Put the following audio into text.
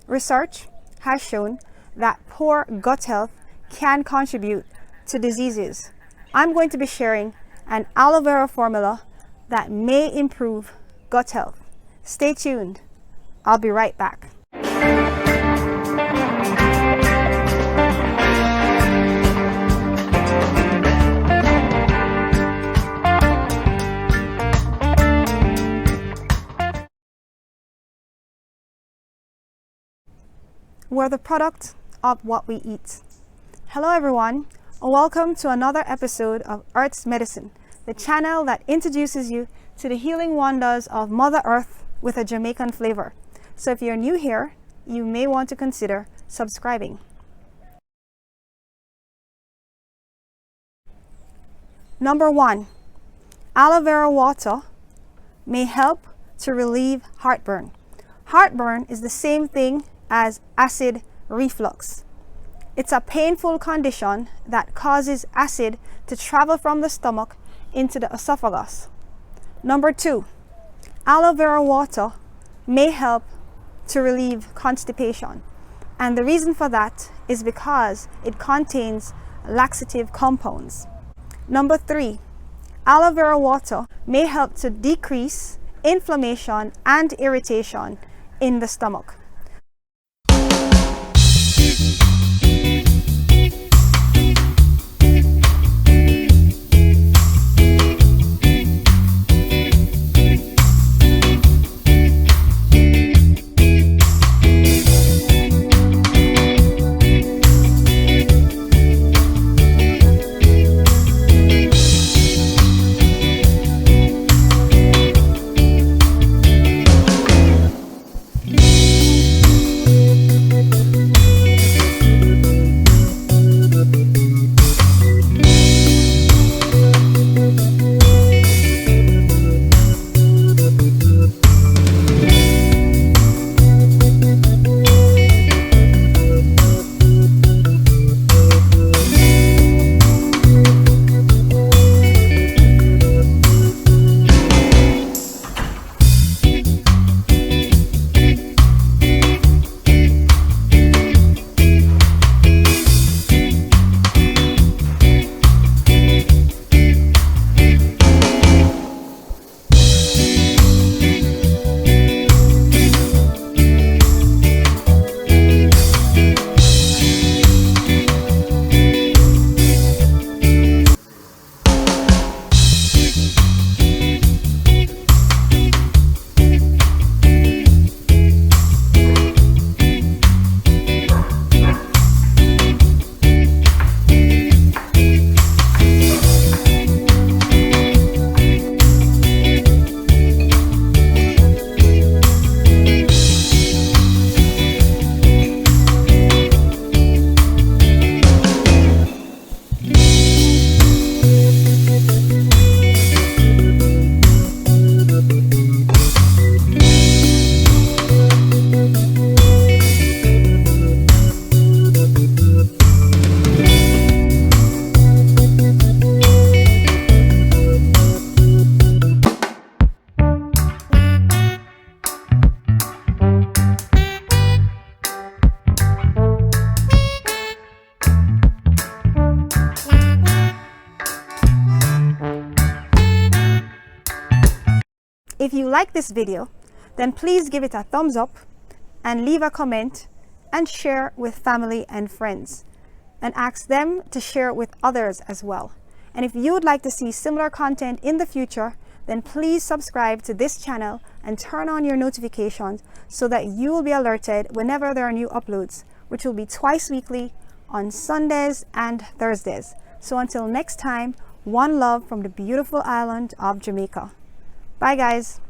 Research has shown that poor gut health can contribute to diseases. I'm going to be sharing an aloe vera formula that may improve gut health. Stay tuned. I'll be right back. We're the product of what we eat. Hello everyone, and welcome to another episode of Earth's Medicine, the channel that introduces you to the healing wonders of Mother Earth with a Jamaican flavor. So if you're new here, you may want to consider subscribing. Number 1, aloe vera water may help to relieve heartburn. Heartburn is the same thing as acid reflux. It's a painful condition that causes acid to travel from the stomach into the esophagus. Number 2, aloe vera water may help to relieve constipation. And the reason for that is because it contains laxative compounds. Number 3, aloe vera water may help to decrease inflammation and irritation in the stomach. If you like this video, then please give it a thumbs up and leave a comment and share with family and friends, and ask them to share it with others as well. And if you would like to see similar content in the future, then please subscribe to this channel and turn on your notifications so that you will be alerted whenever there are new uploads, which will be twice weekly on Sundays and Thursdays. So until next time, one love from the beautiful island of Jamaica. Bye guys.